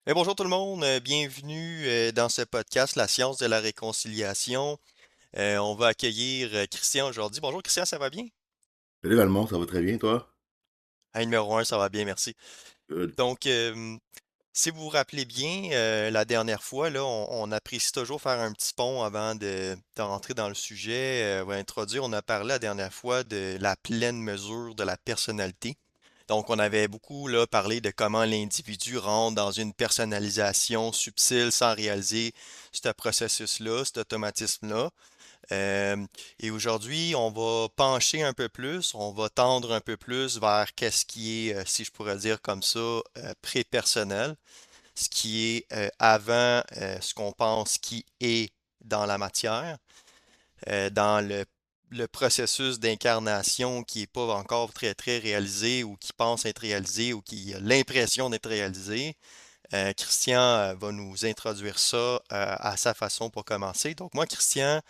Bonjour tout le monde, bienvenue dans ce podcast, La science de la réconciliation. On va accueillir Christian aujourd'hui. Bonjour Christian, ça va bien? Salut Valmont, ça va très bien, toi? Numéro un, ça va bien, merci. Good. Donc, si vous vous rappelez bien, la dernière fois, là, on apprécie toujours faire un petit pont avant de rentrer dans le sujet. On va introduire, on a parlé la dernière fois de la pleine mesure de la personnalité. Donc, on avait beaucoup là, parlé de comment l'individu rentre dans une personnalisation subtile sans réaliser ce processus-là, cet automatisme-là. Euh, et aujourd'hui, on va pencher un peu plus, on va tendre un peu plus vers qu'est-ce qui est, si je pourrais dire comme ça, pré-personnel, ce qui est avant ce qu'on pense qui est dans la matière, dans le processus d'incarnation qui n'est pas encore très très réalisé ou qui pense être réalisé ou qui a l'impression d'être réalisé. Christian va nous introduire ça à sa façon pour commencer. Donc moi, Christian,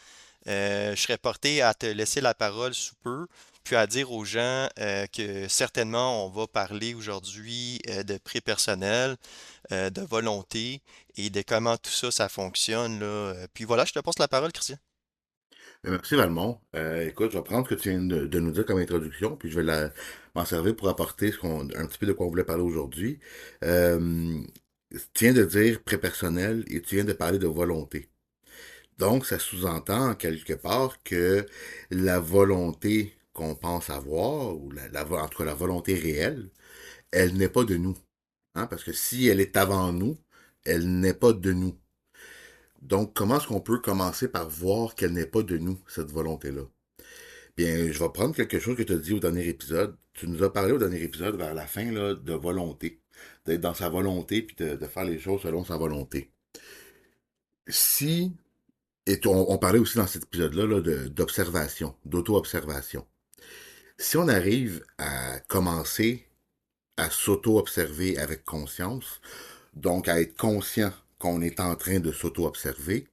je serais porté à te laisser la parole sous peu, puis à dire aux gens que certainement on va parler aujourd'hui de pré-personnel, de volonté et de comment tout ça, ça fonctionne, là. Puis voilà, je te passe la parole, Christian. Merci Valmont. Écoute, je vais prendre ce que tu viens de nous dire comme introduction, puis je vais m'en servir pour apporter un petit peu de quoi on voulait parler aujourd'hui. Euh, Tu viens de dire pré-personnel et tu viens de parler de volonté. Donc, ça sous-entend quelque part que la volonté qu'on pense avoir, ou en tout cas la volonté réelle, elle n'est pas de nous. Hein, parce que si elle est avant nous, elle n'est pas de nous. Donc, comment est-ce qu'on peut commencer par voir qu'elle n'est pas de nous, cette volonté-là? Bien, je vais prendre quelque chose que tu as dit au dernier épisode. Tu nous as parlé au dernier épisode, vers la fin, là, de volonté. D'être dans sa volonté, puis de faire les choses selon sa volonté. Si, on parlait aussi dans cet épisode-là là, d'observation, d'auto-observation. Si on arrive à commencer à s'auto-observer avec conscience, donc à être conscient qu'on est en train de s'auto-observer,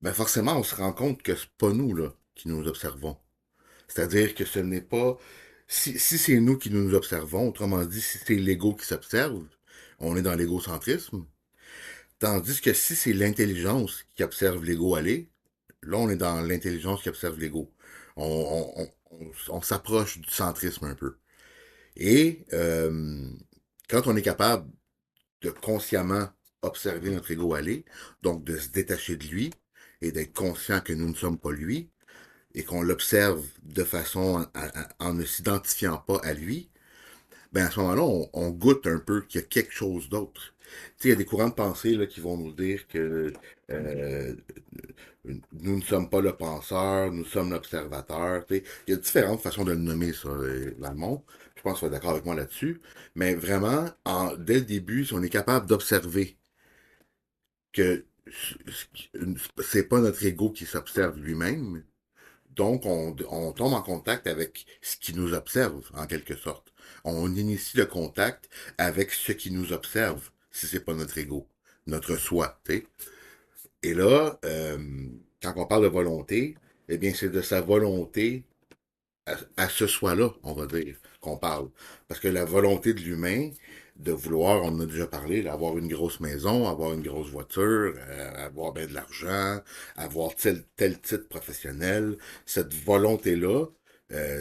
ben forcément, on se rend compte que c'est pas nous là qui nous observons. C'est-à-dire que ce n'est pas si c'est nous qui nous observons, autrement dit, si c'est l'ego qui s'observe, on est dans l'égocentrisme. Tandis que si c'est l'intelligence qui observe l'ego aller, là, on est dans l'intelligence qui observe l'ego. On s'approche du centrisme un peu. Et quand on est capable de consciemment observer notre ego aller, donc de se détacher de lui et d'être conscient que nous ne sommes pas lui, et qu'on l'observe de façon en ne s'identifiant pas à lui, ben à ce moment-là, on goûte un peu qu'il y a quelque chose d'autre. Tu sais, il y a des courants de pensée là, qui vont nous dire que euh, nous ne sommes pas le penseur, nous sommes l'observateur. Tu sais, il y a différentes façons de le nommer, ça, dans le monde. Je pense que tu vas être d'accord avec moi là-dessus. Mais vraiment, dès le début, si on est capable d'observer que c'est pas notre ego qui s'observe lui-même, donc, on tombe en contact avec ce qui nous observe, en quelque sorte. On initie le contact avec ce qui nous observe, si c'est pas notre ego, notre soi, tu sais. Et là, quand on parle de volonté, eh bien, c'est de sa volonté à ce soi-là, on va dire, qu'on parle. Parce que la volonté de l'humain, de vouloir, on en a déjà parlé, avoir une grosse maison, avoir une grosse voiture, avoir ben de l'argent, avoir tel titre professionnel, cette volonté-là,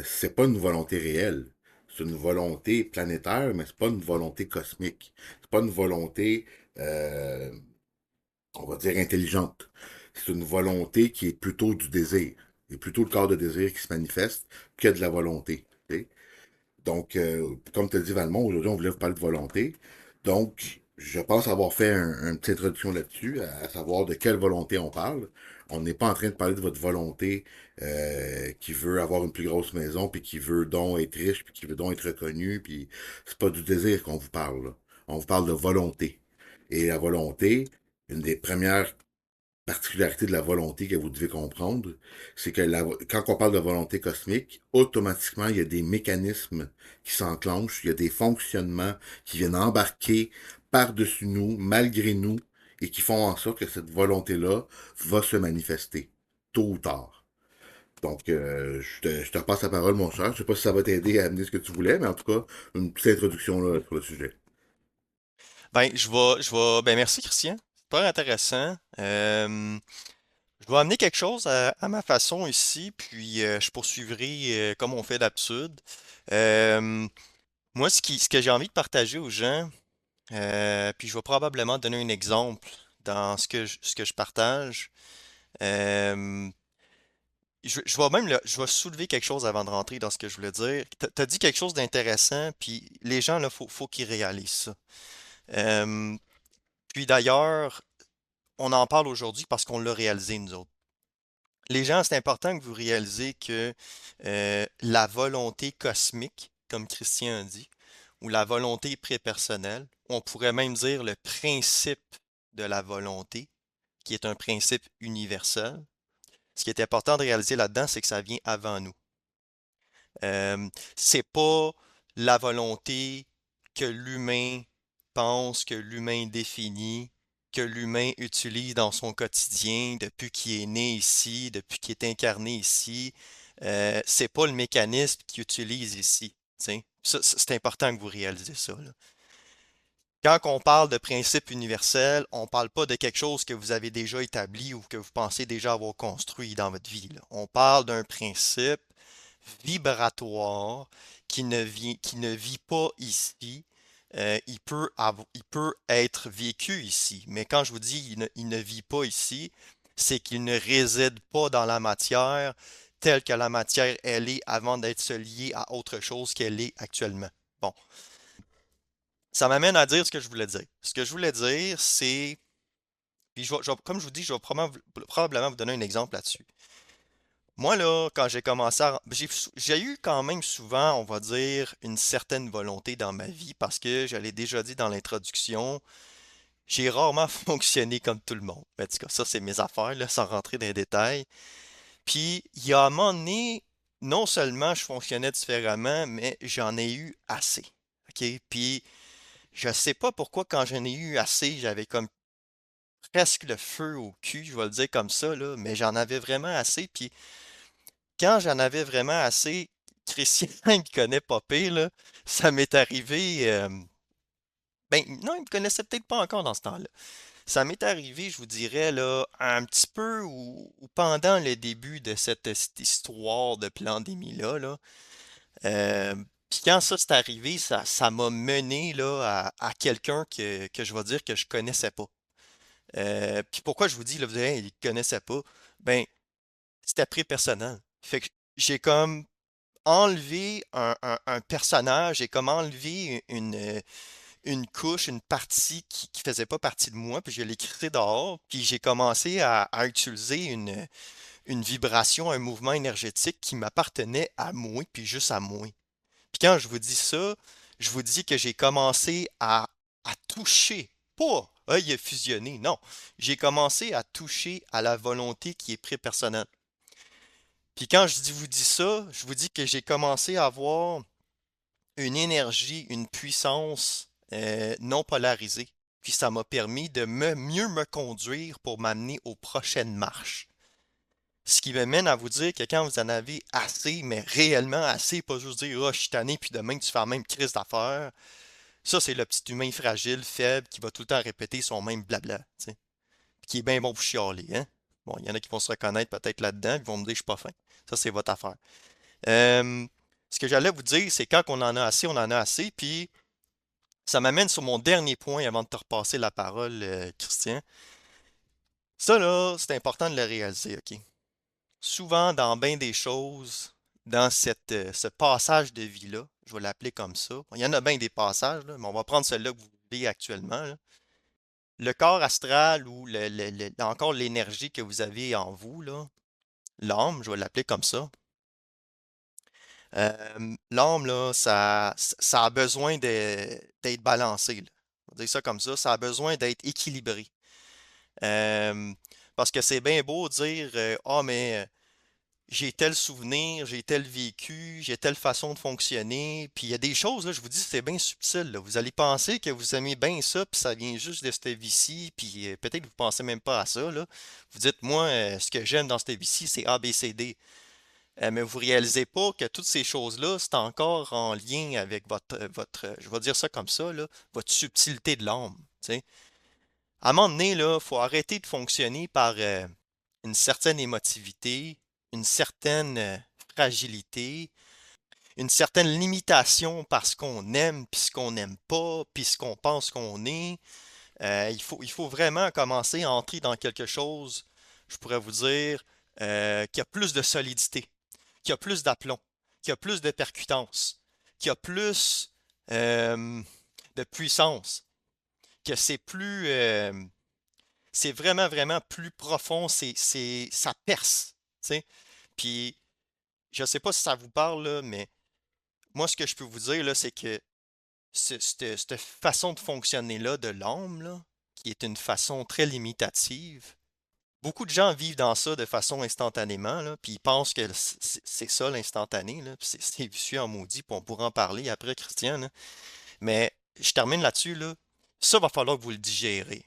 c'est pas une volonté réelle. C'est une volonté planétaire, mais c'est pas une volonté cosmique. C'est pas une volonté, euh, on va dire, intelligente. C'est une volonté qui est plutôt du désir. C'est plutôt le corps de désir qui se manifeste que de la volonté. Tu sais. Donc, comme tu as dit, Valmont, aujourd'hui, on voulait vous parler de volonté. Donc, je pense avoir fait une petite introduction là-dessus, à savoir de quelle volonté on parle. On n'est pas en train de parler de votre volonté qui veut avoir une plus grosse maison, puis qui veut donc être riche, puis qui veut donc être reconnu, puis c'est pas du désir qu'on vous parle. Là. On vous parle de volonté. Et la volonté, une des premières particularité de la volonté que vous devez comprendre, c'est que quand on parle de volonté cosmique, automatiquement, il y a des mécanismes qui s'enclenchent, il y a des fonctionnements qui viennent embarquer par-dessus nous, malgré nous, et qui font en sorte que cette volonté-là va se manifester, tôt ou tard. Donc, je te passe la parole, mon cher. Je sais pas si ça va t'aider à amener ce que tu voulais, mais en tout cas, une petite introduction là, sur le sujet. Ben, merci Christian. C'est pas intéressant. Je vais amener quelque chose à ma façon ici, puis je poursuivrai comme on fait d'habitude. Euh, Moi, ce que j'ai envie de partager aux gens, puis je vais probablement donner un exemple dans ce que je partage. Euh, je vais je vais soulever quelque chose avant de rentrer dans ce que je voulais dire. T'as dit quelque chose d'intéressant, puis les gens, là, faut qu'ils réalisent ça. Euh, Puis d'ailleurs, on en parle aujourd'hui parce qu'on l'a réalisé, nous autres. Les gens, c'est important que vous réalisez que la volonté cosmique, comme Christian a dit, ou la volonté prépersonnelle, on pourrait même dire le principe de la volonté, qui est un principe universel. Ce qui est important de réaliser là-dedans, c'est que ça vient avant nous. C'est pas la volonté que l'humain pense, que l'humain définit, que l'humain utilise dans son quotidien depuis qu'il est né ici, depuis qu'il est incarné ici. C'est pas le mécanisme qu'il utilise ici. T'sais. C'est important que vous réalisez ça, là. Quand on parle de principe universel, on ne parle pas de quelque chose que vous avez déjà établi ou que vous pensez déjà avoir construit dans votre vie, là. On parle d'un principe vibratoire qui ne vit pas ici. Il peut être vécu ici, mais quand je vous dis il ne vit pas ici, c'est qu'il ne réside pas dans la matière telle que la matière elle est avant d'être se liée à autre chose qu'elle est actuellement. Bon, ça m'amène à dire ce que je voulais dire. Ce que je voulais dire, c'est, puis comme je vous dis, je vais probablement vous donner un exemple là-dessus. Moi, là, quand j'ai commencé à... J'ai eu quand même souvent, on va dire, une certaine volonté dans ma vie parce que, je l'ai déjà dit dans l'introduction, j'ai rarement fonctionné comme tout le monde. En tout cas, ça, c'est mes affaires, là, sans rentrer dans les détails. Puis, il y a un moment donné, non seulement je fonctionnais différemment, mais j'en ai eu assez. OK? Puis, je sais pas pourquoi, quand j'en ai eu assez, j'avais comme presque le feu au cul, je vais le dire comme ça, là, mais j'en avais vraiment assez. Puis, quand j'en avais vraiment assez, Christian, il me connaît pas pire, là, ça m'est arrivé. Ben, non, il me connaissait peut-être pas encore dans ce temps-là. Ça m'est arrivé, je vous dirais, là, un petit peu ou pendant le début de cette histoire de pandémie-là, là. Euh, Puis quand ça s'est arrivé, ça m'a mené là, à quelqu'un que je vais dire que je connaissais pas. Puis pourquoi je vous dis, là, vous direz, il connaissait pas? Ben, c'était très personnel. Fait que j'ai comme enlevé un personnage, j'ai comme enlevé une couche, une partie qui faisait pas partie de moi, puis je l'ai crissé dehors, puis j'ai commencé à utiliser une vibration, un mouvement énergétique qui m'appartenait à moi, puis juste à moi. Puis quand je vous dis ça, je vous dis que j'ai commencé à toucher, pas, ah, il a fusionné, non. J'ai commencé à toucher à la volonté qui est prépersonnelle. Puis quand vous dis ça, je vous dis que j'ai commencé à avoir une énergie, une puissance non polarisée. Puis ça m'a permis de mieux me conduire pour m'amener aux prochaines marches. Ce qui me mène à vous dire que quand vous en avez assez, mais réellement assez, pas juste dire ah, je suis tanné, puis demain tu fais la même crise d'affaires, ça c'est le petit humain fragile, faible, qui va tout le temps répéter son même blabla, tu sais. Puis qui est bien bon pour chialer, hein. Bon, il y en a qui vont se reconnaître peut-être là-dedans, ils vont me dire je suis pas fin. Ça, c'est votre affaire. Euh, Ce que j'allais vous dire, c'est quand on en a assez, on en a assez, puis ça m'amène sur mon dernier point avant de te repasser la parole, Christian. Ça, là, c'est important de le réaliser, OK? Souvent, dans bien des choses, dans ce passage de vie-là, je vais l'appeler comme ça. Bon, il y en a bien des passages, là, mais on va prendre celui-là que vous vivez actuellement, là. Le corps astral ou encore l'énergie que vous avez en vous, là, l'âme, je vais l'appeler comme ça. L'âme, là, ça a besoin d'être balancé, là. On va dire ça comme ça a besoin d'être équilibré. Euh, Parce que c'est bien beau dire ah, mais j'ai tel souvenir, j'ai tel vécu, j'ai telle façon de fonctionner. Puis il y a des choses, là, je vous dis, c'est bien subtil, là. Vous allez penser que vous aimez bien ça, puis ça vient juste de cette vie-ci, puis peut-être que vous pensez même pas à ça, là. Vous dites, moi, ce que j'aime dans cette vie-ci, c'est A, B, C, D. Mais vous réalisez pas que toutes ces choses-là, c'est encore en lien avec je vais dire ça comme ça, là, votre subtilité de l'âme. tu sais. À un moment donné, là, faut arrêter de fonctionner par une certaine émotivité, une certaine fragilité, une certaine limitation parce qu'on aime, puis ce qu'on n'aime pas, puis ce qu'on pense qu'on est. Il faut vraiment commencer à entrer dans quelque chose, je pourrais vous dire, qui a plus de solidité, qui a plus d'aplomb, qui a plus de percutance, qui a plus de puissance, que c'est vraiment, vraiment plus profond, ça perce, tu sais. Puis, je sais pas si ça vous parle, là, mais moi, ce que je peux vous dire, là, c'est que cette façon de fonctionner-là de l'homme, là, qui est une façon très limitative, beaucoup de gens vivent dans ça de façon instantanément, là, puis ils pensent que c'est ça l'instantané, là, puis c'est vicieux en maudit, puis on pourra en parler après, Christian, là. Mais je termine là-dessus, là. Ça va falloir que vous le digérez.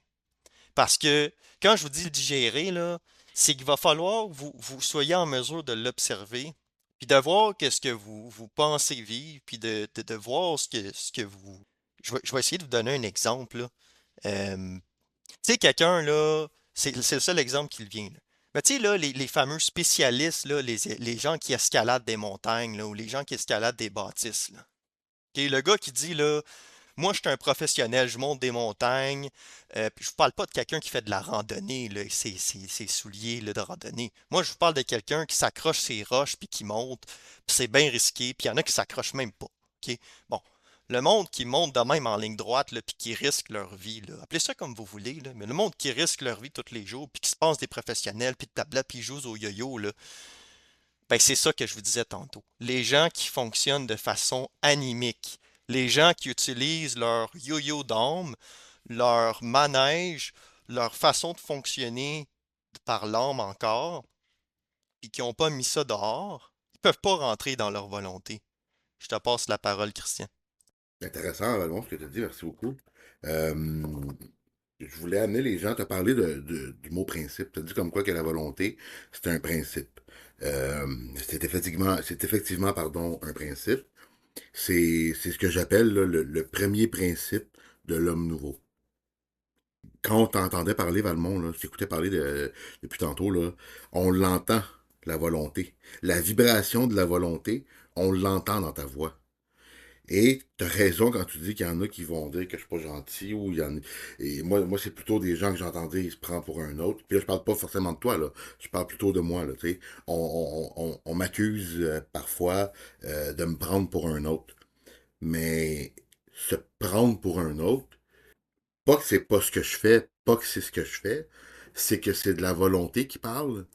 Parce que quand je vous dis le digérer, là, c'est qu'il va falloir que vous soyez en mesure de l'observer, puis de voir qu'est-ce que vous pensez vivre, puis de voir ce que vous... Je vais essayer de vous donner un exemple, là. Tu sais, quelqu'un, là, c'est le seul exemple qui le vient, là. Mais tu sais, là, les fameux spécialistes, là, les gens qui escaladent des montagnes, là, ou les gens qui escaladent des bâtisses, là. OK, le gars qui dit, là, moi, je suis un professionnel, je monte des montagnes. Puis je vous parle pas de quelqu'un qui fait de la randonnée, là, ses souliers là, de randonnée. Moi, je vous parle de quelqu'un qui s'accroche ses roches puis qui monte. Puis c'est bien risqué. Puis il y en a qui s'accrochent même pas. OK? Bon. Le monde qui monte de même en ligne droite, là, puis qui risque leur vie, là, appelez ça comme vous voulez, là, mais le monde qui risque leur vie tous les jours, puis qui se passe des professionnels, puis de blabla, puis ils jouent au yo-yo, là, ben, c'est ça que je vous disais tantôt. Les gens qui fonctionnent de façon animique, les gens qui utilisent leur yo-yo d'âme, leur manège, leur façon de fonctionner par l'âme encore, puis qui n'ont pas mis ça dehors, ils peuvent pas rentrer dans leur volonté. Je te passe la parole, Christian. Intéressant, Valmont, ce que tu as dit, merci beaucoup. Euh, je voulais amener les gens à te parler du mot principe. Tu as dit comme quoi que la volonté, c'est un principe. Euh, c'est effectivement, pardon, un principe. C'est ce que j'appelle là, le premier principe de l'homme nouveau. Quand on t'entendait parler, Valmont, là, je t'écoutais parler depuis tantôt, là, on l'entend, la volonté. La vibration de la volonté, on l'entend dans ta voix. Et tu as raison quand tu dis qu'il y en a qui vont dire que je suis pas gentil ou il y en et moi c'est plutôt des gens que j'entendais, ils se prennent pour un autre. Puis là, je parle pas forcément de toi, là. Je parle plutôt de moi, là, tu sais. On m'accuse parfois de me prendre pour un autre. Mais se prendre pour un autre, pas que c'est pas ce que je fais, pas que c'est ce que je fais, c'est que c'est de la volonté qui parle,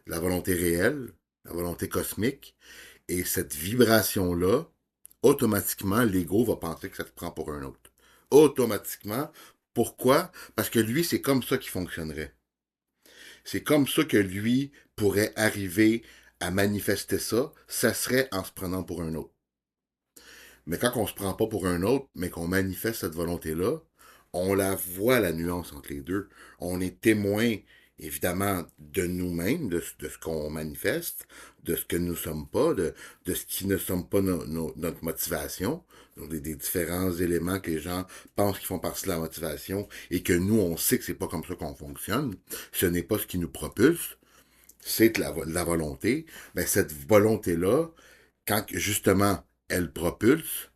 la volonté réelle, la volonté cosmique. Et cette vibration-là, automatiquement, l'ego va penser que ça te prend pour un autre. Automatiquement. Pourquoi? Parce que lui, c'est comme ça qu'il fonctionnerait. C'est comme ça que lui pourrait arriver à manifester ça. Ça serait en se prenant pour un autre. Mais quand on se prend pas pour un autre, mais qu'on manifeste cette volonté-là, on la voit, la nuance entre les deux. On est témoin, évidemment, de nous-mêmes, de ce qu'on manifeste, de ce que nous ne sommes pas, de ce qui ne sommes pas notre motivation, donc des différents éléments que les gens pensent qu'ils font partie de la motivation et que nous, on sait que c'est pas comme ça qu'on fonctionne. Ce n'est pas ce qui nous propulse, c'est la volonté. Ben, cette volonté-là, quand justement elle propulse,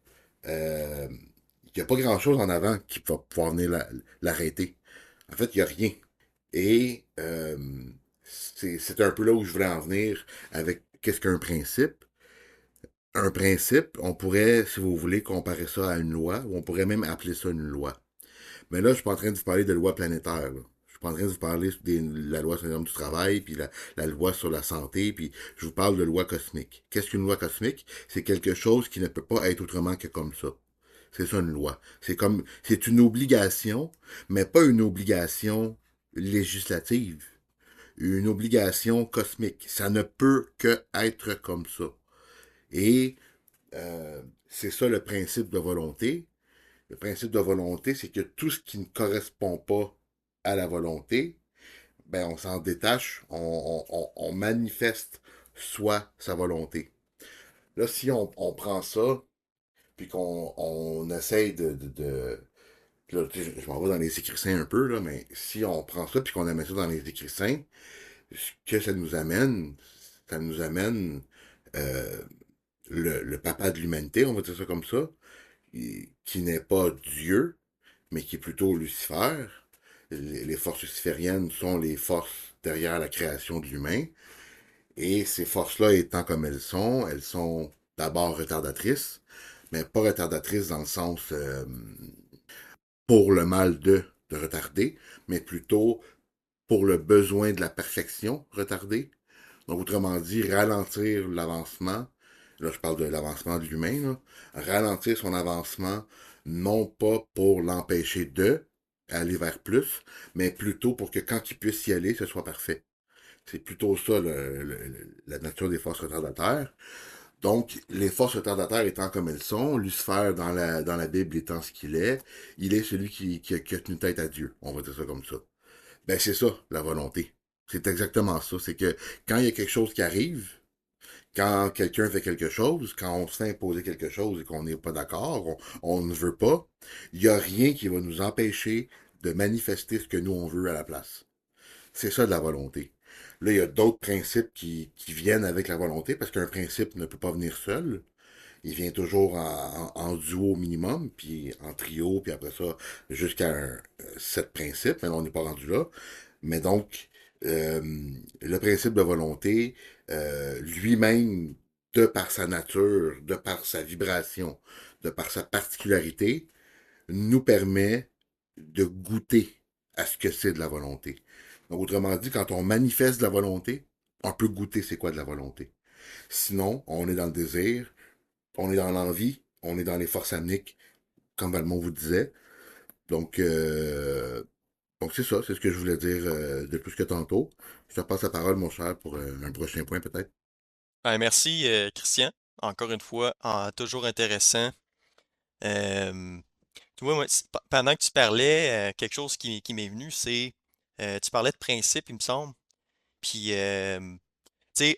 il n'y a pas grand-chose en avant qui va pouvoir venir l'arrêter. En fait, il n'y a rien. Et c'est un peu là où je voulais en venir avec qu'est-ce qu'un principe. Un principe, on pourrait, si vous voulez, comparer ça à une loi, ou on pourrait même appeler ça une loi. Mais là, je suis pas en train de vous parler de loi planétaire. Là. Je suis pas en train de vous parler la loi sur l'homme du travail, puis la loi sur la santé, puis je vous parle de loi cosmique. Qu'est-ce qu'une loi cosmique? C'est quelque chose qui ne peut pas être autrement que comme ça. C'est ça une loi. C'est une obligation, mais pas une obligation législative. Une obligation cosmique. Ça ne peut que être comme ça. Et c'est ça le principe de volonté. Le principe de volonté, c'est que tout ce qui ne correspond pas à la volonté, ben on s'en détache, on manifeste soit sa volonté. Là, si on prend ça, puis qu'on essaye de là, tu sais, je m'en vais dans les écrits saints un peu, là, mais si on prend ça puis qu'on met ça dans les écrits saints, ce que ça nous amène euh, le papa de l'humanité, on va dire ça comme ça, qui n'est pas Dieu, mais qui est plutôt Lucifer. Les forces lucifériennes sont les forces derrière la création de l'humain. Et ces forces-là étant comme elles sont d'abord retardatrices, mais pas retardatrices dans le sens pour le mal de retarder, mais plutôt pour le besoin de la perfection retardée. Donc, autrement dit, ralentir l'avancement, là je parle de l'avancement de l'humain, là, ralentir son avancement, non pas pour l'empêcher de aller vers plus, mais plutôt pour que quand il puisse y aller, ce soit parfait. C'est plutôt ça la nature des forces retardataires. Donc, les forces retardataires étant comme elles sont, Lucifer dans la Bible étant ce il est celui qui a tenu tête à Dieu. On va dire ça comme ça. Ben, c'est ça, la volonté. C'est exactement ça. C'est que quand il y a quelque chose qui arrive, quand quelqu'un fait quelque chose, quand on se fait imposer quelque chose et qu'on n'est pas d'accord, on ne veut pas, il n'y a rien qui va nous empêcher de manifester ce que nous on veut à la place. C'est ça de la volonté. Là, il y a d'autres principes qui viennent avec la volonté, parce qu'un principe ne peut pas venir seul. Il vient toujours en duo au minimum, puis en trio, puis après ça, jusqu'à sept principes, mais là, on n'est pas rendu là. Mais donc, euh, le principe de volonté, lui-même, de par sa nature, de par sa vibration, de par sa particularité, nous permet de goûter à ce que c'est de la volonté. Donc, autrement dit, quand on manifeste de la volonté, on peut goûter c'est quoi de la volonté. Sinon, on est dans le désir, on est dans l'envie, on est dans les forces amiques, comme Valmont vous disait. Donc, c'est ça, c'est ce que je voulais dire de plus que tantôt. Je te passe la parole, mon cher, pour un prochain point peut-être. Ben, merci, Christian. Encore une fois, toujours intéressant. Euh, Tu vois, moi, pendant que tu parlais, quelque chose qui m'est venu, c'est tu parlais de principe, il me semble. Puis, tu sais,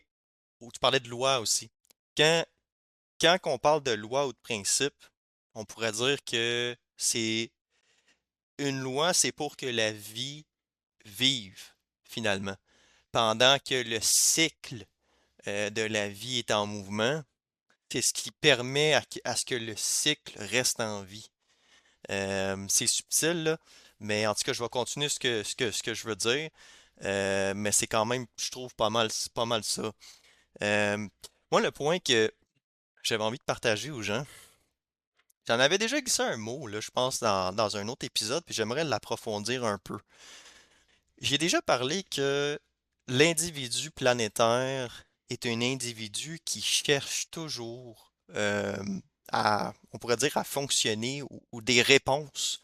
ou tu parlais de loi aussi. Quand, quand on parle de loi ou de principe, on pourrait dire que c'est une loi, c'est pour que la vie vive, finalement. Pendant que le cycle de la vie est en mouvement, c'est ce qui permet à ce que le cycle reste en vie. C'est subtil, là, mais en tout cas, je vais continuer ce que je veux dire. Mais c'est quand même, je trouve, pas mal ça. Euh, Moi, le point que j'avais envie de partager aux gens, j'en avais déjà glissé un mot, là, je pense, dans un autre épisode, puis j'aimerais l'approfondir un peu. J'ai déjà parlé que l'individu planétaire est un individu qui cherche toujours on pourrait dire, à fonctionner ou des réponses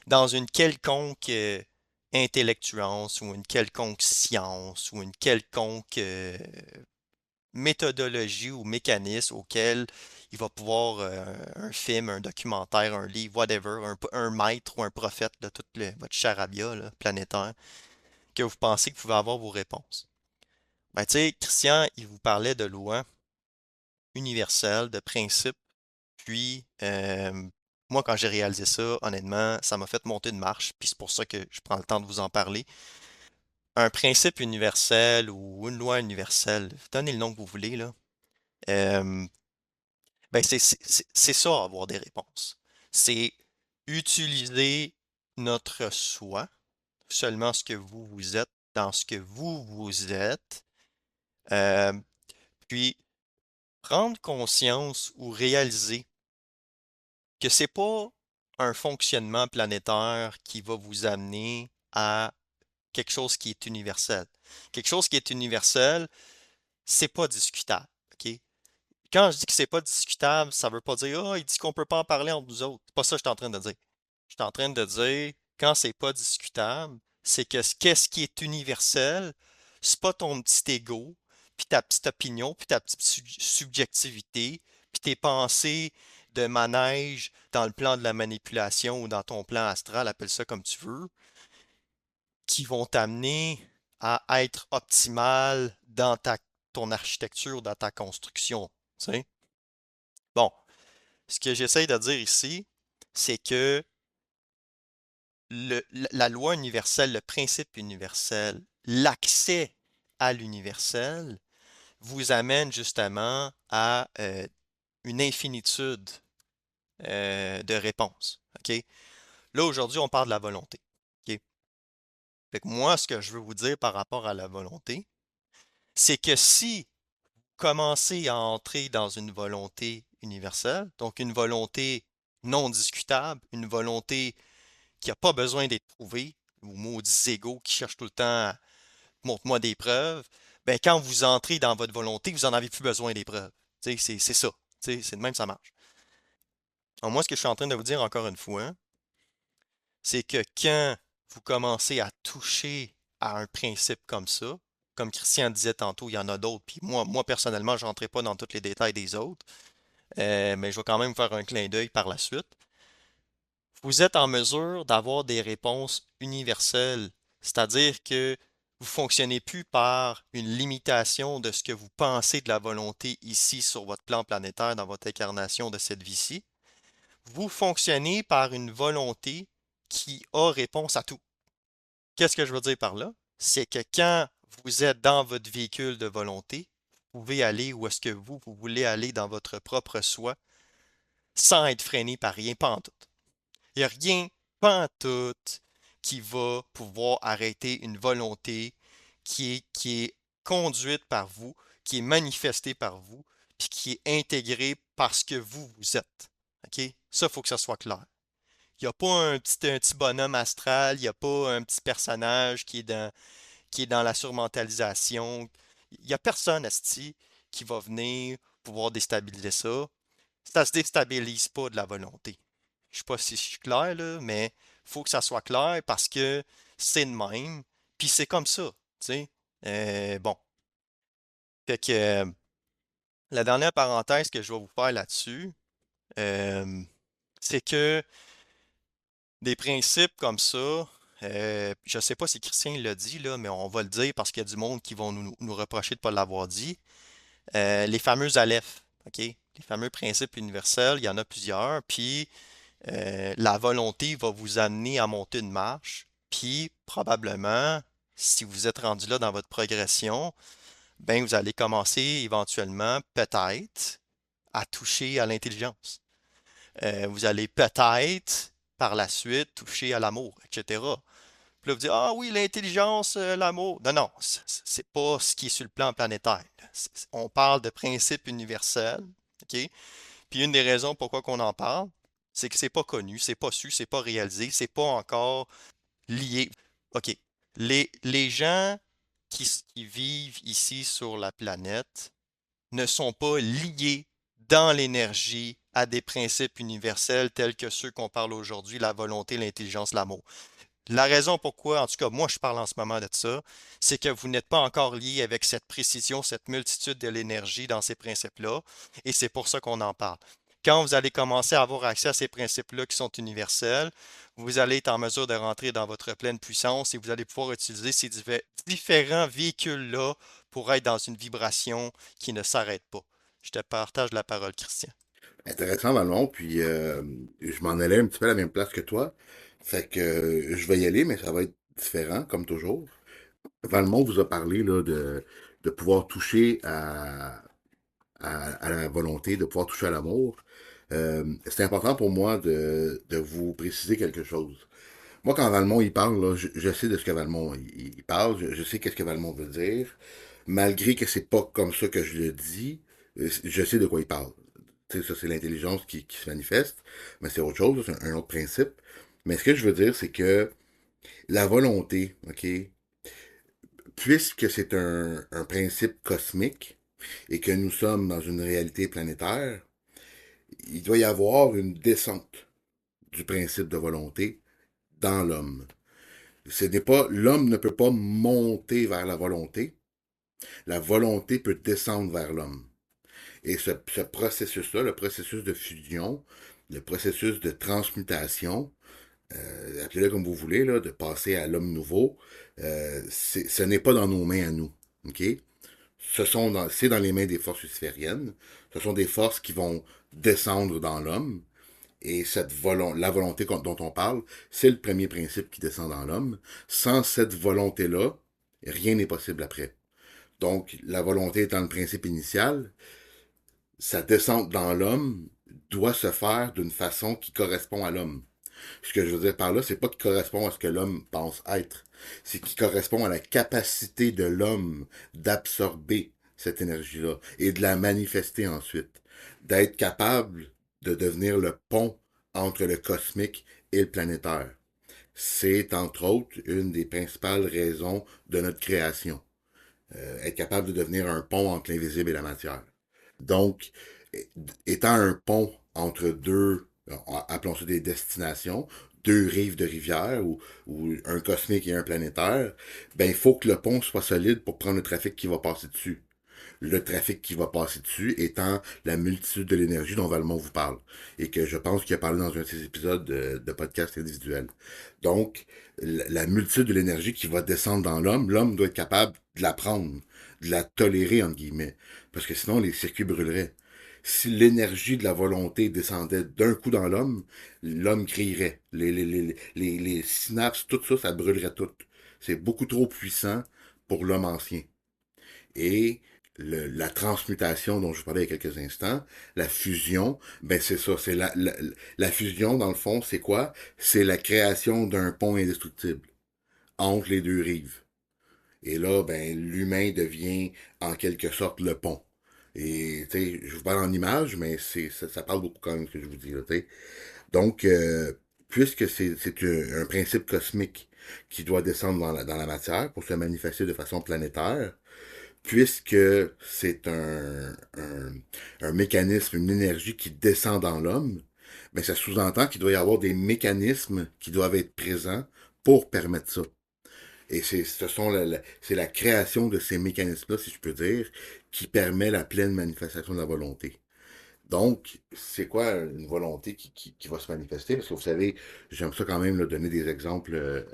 dans une quelconque intellectuance ou une quelconque science ou une quelconque méthodologie ou mécanisme auquel il va pouvoir un film, un documentaire, un livre, whatever, un maître ou un prophète de tout votre charabia là, planétaire, que vous pensez que vous pouvez avoir vos réponses. Ben, tu sais, Christian, il vous parlait de lois universelles, de principes, puis moi, quand j'ai réalisé ça, honnêtement, ça m'a fait monter une marche, puis c'est pour ça que je prends le temps de vous en parler. Un principe universel ou une loi universelle, donnez le nom que vous voulez, là. euh, ben c'est ça, avoir des réponses. C'est utiliser notre soi, seulement ce que vous êtes, dans ce que vous êtes, euh, puis prendre conscience ou réaliser que c'est pas un fonctionnement planétaire qui va vous amener à quelque chose qui est universel. Quelque chose qui est universel, c'est pas discutable. OK? Quand je dis que c'est pas discutable, ça veut pas dire il dit qu'on peut pas en parler entre nous autres. C'est pas ça que je suis en train de dire. Je suis en train de dire quand c'est pas discutable, c'est que qu'est-ce qui est universel, c'est pas ton petit ego, puis ta petite opinion, puis ta petite subjectivité, puis tes pensées de manège dans le plan de la manipulation ou dans ton plan astral, appelle ça comme tu veux, qui vont t'amener à être optimal dans ton architecture, dans ta construction. Tu sais? Bon, ce que j'essaye de dire ici, c'est que la loi universelle, le principe universel, l'accès à l'universel vous amène justement à une infinitude de réponses. OK? Là, aujourd'hui, on parle de la volonté. OK? Fait que moi, ce que je veux vous dire par rapport à la volonté, c'est que si vous commencez à entrer dans une volonté universelle, donc une volonté non discutable, une volonté qui n'a pas besoin d'être prouvée, ou maudits égaux qui cherchent tout le temps à montre-moi des preuves, ben quand vous entrez dans votre volonté, vous n'en avez plus besoin des preuves. C'est ça. C'est de même que ça marche. Alors moi, ce que je suis en train de vous dire encore une fois, c'est que quand vous commencez à toucher à un principe comme ça, comme Christian disait tantôt, il y en a d'autres, puis moi personnellement, je n'entrerai pas dans tous les détails des autres, mais je vais quand même faire un clin d'œil par la suite. Vous êtes en mesure d'avoir des réponses universelles, c'est-à-dire que vous ne fonctionnez plus par une limitation de ce que vous pensez de la volonté ici sur votre plan planétaire dans votre incarnation de cette vie-ci. Vous fonctionnez par une volonté qui a réponse à tout. Qu'est-ce que je veux dire par là? C'est que quand vous êtes dans votre véhicule de volonté, vous pouvez aller où est-ce que vous voulez aller dans votre propre soi sans être freiné par rien, pas en tout. Il n'y a rien, pas en tout, qui va pouvoir arrêter une volonté qui est conduite par vous, qui est manifestée par vous, puis qui est intégrée parce que vous êtes. OK? Ça, il faut que ça soit clair. Il n'y a pas un petit bonhomme astral, il n'y a pas un petit personnage qui est dans la surmentalisation. Il n'y a personne, asti, qui va venir pouvoir déstabiliser ça. Ça se déstabilise pas de la volonté. Je sais pas si je suis clair, là, mais il faut que ça soit clair parce que c'est de même, puis c'est comme ça, tu sais. Bon. Fait que la dernière parenthèse que je vais vous faire là-dessus, euh, c'est que des principes comme ça, je ne sais pas si Christian l'a dit, là, mais on va le dire parce qu'il y a du monde qui vont nous reprocher de ne pas l'avoir dit. Les fameux Aleph, OK? Les fameux principes universels, il y en a plusieurs, puis la volonté va vous amener à monter une marche, puis probablement, si vous êtes rendu là dans votre progression, ben vous allez commencer éventuellement, peut-être, à toucher à l'intelligence. Vous allez peut-être, par la suite, toucher à l'amour, etc. Puis là, vous dites, ah oui, l'intelligence, l'amour. Non, non, c'est pas ce qui est sur le plan planétaire. On parle de principes universels, OK? Puis une des raisons pourquoi qu'on en parle, c'est que c'est pas connu, c'est pas su, c'est pas réalisé, c'est pas encore lié. OK. Les gens qui vivent ici sur la planète ne sont pas liés dans l'énergie à des principes universels tels que ceux qu'on parle aujourd'hui, la volonté, l'intelligence, l'amour. La raison pourquoi, en tout cas, moi, je parle en ce moment de ça, c'est que vous n'êtes pas encore lié avec cette précision, cette multitude de l'énergie dans ces principes-là, et c'est pour ça qu'on en parle. Quand vous allez commencer à avoir accès à ces principes-là qui sont universels, vous allez être en mesure de rentrer dans votre pleine puissance et vous allez pouvoir utiliser ces différents véhicules-là pour être dans une vibration qui ne s'arrête pas. Je te partage la parole, Christian. Intéressant, Valmont, puis je m'en allais un petit peu à la même place que toi. Fait que je vais y aller, mais ça va être différent, comme toujours. Valmont vous a parlé là, de pouvoir toucher à la volonté, de pouvoir toucher à l'amour. C'est important pour moi de vous préciser quelque chose. Moi, quand Valmont il parle, là, je sais de ce que Valmont il parle, je sais qu'est-ce que Valmont veut dire, malgré que c'est pas comme ça que je le dis, je sais de quoi il parle. Tu sais, ça, c'est l'intelligence qui se manifeste, mais c'est autre chose, c'est un autre principe. Mais ce que je veux dire, c'est que la volonté, OK, puisque c'est un principe cosmique et que nous sommes dans une réalité planétaire, il doit y avoir une descente du principe de volonté dans l'homme. Ce n'est pas, l'homme ne peut pas monter vers la volonté peut descendre vers l'homme. Et ce processus-là, le processus de fusion, le processus de transmutation, appelez-le comme vous voulez, là, de passer à l'homme nouveau, ce n'est pas dans nos mains à nous. OK? C'est dans les mains des forces lucifériennes. Ce sont des forces qui vont descendre dans l'homme Et la volonté dont on parle, c'est le premier principe qui descend dans l'homme. Sans cette volonté-là, rien n'est possible après. Donc, la volonté étant le principe initial, sa descente dans l'homme doit se faire d'une façon qui correspond à l'homme. Ce que je veux dire par là, c'est pas qui correspond à ce que l'homme pense être. C'est qui correspond à la capacité de l'homme d'absorber cette énergie-là et de la manifester ensuite. D'être capable de devenir le pont entre le cosmique et le planétaire. C'est, entre autres, une des principales raisons de notre création. Être capable de devenir un pont entre l'invisible et la matière. Donc, étant un pont entre deux, appelons ça des destinations, deux rives de rivière ou un cosmique et un planétaire, ben il faut que le pont soit solide pour prendre le trafic qui va passer dessus. Le trafic qui va passer dessus étant la multitude de l'énergie dont Valmont vous parle. Et que je pense qu'il a parlé dans un de ses épisodes de podcast individuel. Donc, la multitude de l'énergie qui va descendre dans l'homme, l'homme doit être capable de la prendre, de la tolérer, entre guillemets. Parce que sinon, les circuits brûleraient. Si l'énergie de la volonté descendait d'un coup dans l'homme, l'homme crierait. Les synapses, tout ça, ça brûlerait tout. C'est beaucoup trop puissant pour l'homme ancien. Et la transmutation dont je vous parlais il y a quelques instants, la fusion, ben c'est ça, c'est la fusion, dans le fond, c'est quoi? C'est la création d'un pont indestructible entre les deux rives. Et là, ben, l'humain devient en quelque sorte le pont. Et, tu sais, je vous parle en image, mais ça parle beaucoup quand même ce que je vous dis, là, tu sais. Donc, puisque c'est un principe cosmique qui doit descendre dans la matière pour se manifester de façon planétaire, puisque c'est un mécanisme, une énergie qui descend dans l'homme, mais ça sous-entend qu'il doit y avoir des mécanismes qui doivent être présents pour permettre ça. Et c'est la création de ces mécanismes-là, si je peux dire, qui permet la pleine manifestation de la volonté. Donc, c'est quoi une volonté qui va se manifester? Parce que vous savez, j'aime ça quand même là, donner des exemples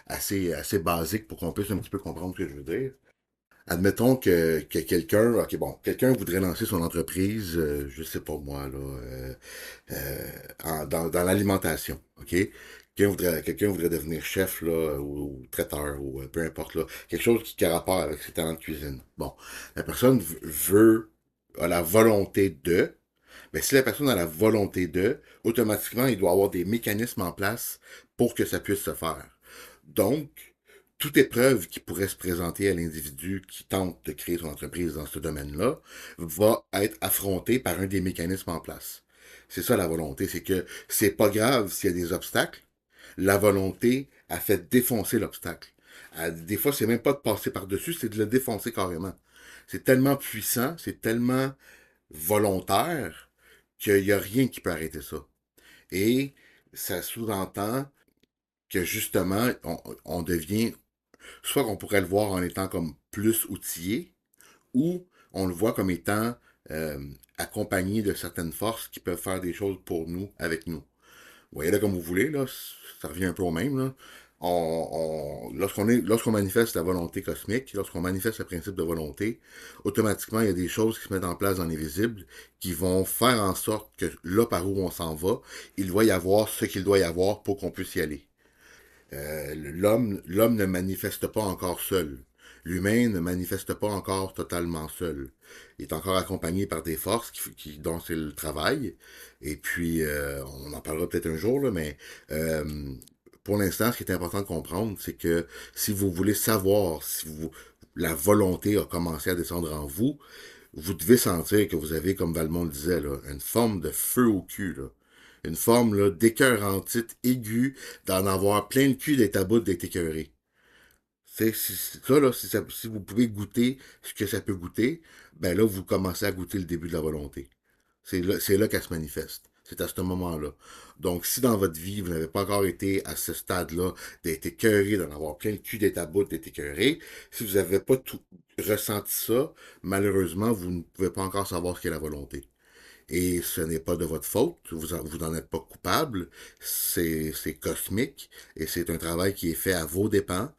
assez basiques pour qu'on puisse un petit peu comprendre ce que je veux dire. Admettons que quelqu'un, ok bon, quelqu'un voudrait lancer son entreprise, je sais pas moi, là, dans l'alimentation, ok? Quelqu'un voudrait devenir chef, là, ou traiteur, ou peu importe, là, quelque chose qui a rapport avec ses talents de cuisine. Bon, la personne a la volonté de, mais si la personne a la volonté de, automatiquement, il doit avoir des mécanismes en place pour que ça puisse se faire. Donc, toute épreuve qui pourrait se présenter à l'individu qui tente de créer son entreprise dans ce domaine-là va être affrontée par un des mécanismes en place. C'est ça la volonté, c'est que c'est pas grave s'il y a des obstacles. La volonté a fait défoncer l'obstacle. Des fois, c'est même pas de passer par-dessus, c'est de le défoncer carrément. C'est tellement puissant, c'est tellement volontaire qu'il n'y a rien qui peut arrêter ça. Et ça sous-entend que justement, on devient soit qu'on pourrait le voir en étant comme plus outillé, ou on le voit comme étant euh, accompagné de certaines forces qui peuvent faire des choses pour nous, avec nous. Vous voyez là comme vous voulez, là, ça revient un peu au même. Là. Lorsqu'on manifeste la volonté cosmique, lorsqu'on manifeste le principe de volonté, automatiquement, il y a des choses qui se mettent en place dans les visibles qui vont faire en sorte que là par où on s'en va, il doit y avoir ce qu'il doit y avoir pour qu'on puisse y aller. L'homme ne manifeste pas encore seul. L'humain ne manifeste pas encore totalement seul. Il est encore accompagné par des forces dont c'est le travail. Et puis, on en parlera peut-être un jour, là, mais pour l'instant, ce qui est important de comprendre, c'est que si vous voulez savoir si la volonté a commencé à descendre en vous, vous devez sentir que vous avez, comme Valmont le disait, là, une forme de feu au cul. Là. Une forme là, d'écœurantite aiguë, d'en avoir plein le cul d'être à bout d'être écœuré. Ça, là, si vous pouvez goûter ce que ça peut goûter, ben là, vous commencez à goûter le début de la volonté. C'est là qu'elle se manifeste. C'est à ce moment-là. Donc, si dans votre vie, vous n'avez pas encore été à ce stade-là d'être écœuré, d'en avoir plein le cul d'être à bout, d'être écœuré, si vous n'avez pas tout ressenti ça, malheureusement, vous ne pouvez pas encore savoir ce qu'est la volonté. Et ce n'est pas de votre faute, vous n'en êtes pas coupable, c'est cosmique, et c'est un travail qui est fait à vos dépens,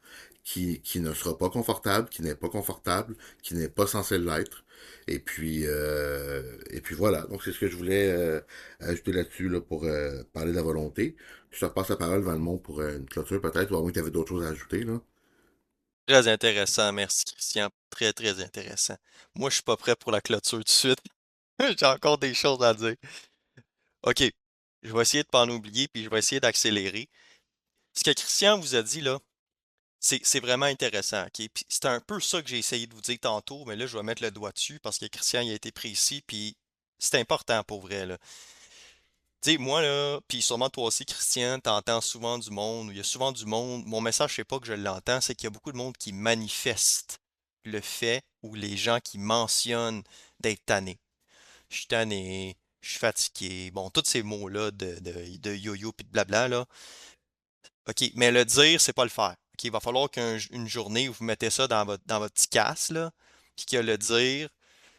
qui ne sera pas confortable, qui n'est pas confortable, qui n'est pas censé l'être. Et puis voilà. Donc c'est ce que je voulais ajouter là-dessus là, pour parler de la volonté. Je te repasse la parole, Valmont, pour une clôture peut-être, ou à moins que tu avais d'autres choses à ajouter, là. Très intéressant, merci Christian. Très, très intéressant. Moi, je suis pas prêt pour la clôture tout de suite. J'ai encore des choses à dire. OK, je vais essayer de pas en oublier, puis je vais essayer d'accélérer. Ce que Christian vous a dit là, c'est vraiment intéressant, OK? Puis c'est un peu ça que j'ai essayé de vous dire tantôt, mais là, je vais mettre le doigt dessus parce que Christian, il a été précis, puis c'est important pour vrai, là. Tu sais, moi, là, puis sûrement toi aussi, Christian, t'entends souvent du monde, il y a souvent du monde, mon message, c'est pas que je l'entends, c'est qu'il y a beaucoup de monde qui manifeste le fait ou les gens qui mentionnent d'être tannés. Je suis tanné, je suis fatigué, bon, tous ces mots-là de yo-yo puis de blabla, là. OK, mais le dire, c'est pas le faire. OK, il va falloir qu'une journée où vous mettez ça dans votre petit casse, là, puis que le dire,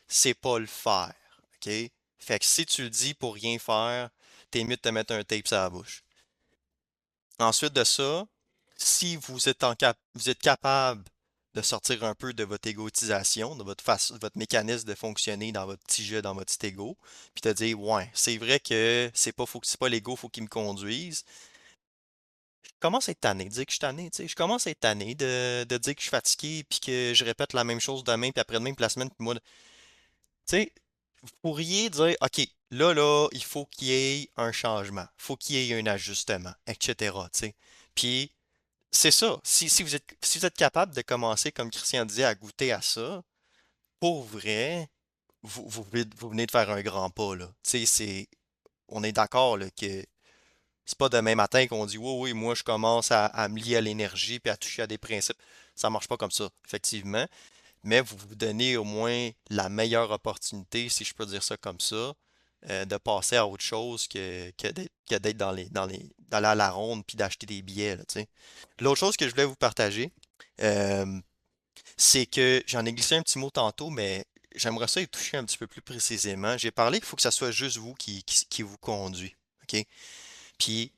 c'est pas le faire. OK? Fait que si tu le dis pour rien faire, t'es mieux de te mettre un tape sur la bouche. Ensuite de ça, si vous êtes capable de sortir un peu de votre égotisation, de votre mécanisme de fonctionner dans votre petit jeu, dans votre petit ego, puis te dire, ouais, c'est vrai que c'est pas l'ego, faut qu'il me conduise. Je commence à être tanné de dire que je suis tanné, tu sais. Je commence à être tanné de dire que je suis fatigué, puis que je répète la même chose demain, puis après-demain, puis la semaine, puis moi. Tu sais, vous pourriez dire, OK, là, il faut qu'il y ait un changement, il faut qu'il y ait un ajustement, etc. Tu sais. Puis, c'est ça. Si vous êtes capable de commencer, comme Christian disait, à goûter à ça, pour vrai, vous venez de faire un grand pas, là. Tu sais, on est d'accord, là, que c'est pas demain matin qu'on dit, oui, oui, moi, je commence à me lier à l'énergie puis à toucher à des principes. Ça marche pas comme ça, effectivement. Mais vous vous donnez au moins la meilleure opportunité, si je peux dire ça comme ça, de passer à autre chose que d'être d'aller à la ronde puis d'acheter des billets, là, tu sais. L'autre chose que je voulais vous partager, euh, c'est que j'en ai glissé un petit mot tantôt, mais j'aimerais ça y toucher un petit peu plus précisément. J'ai parlé qu'il faut que ça soit juste vous qui vous conduit. OK? Puis,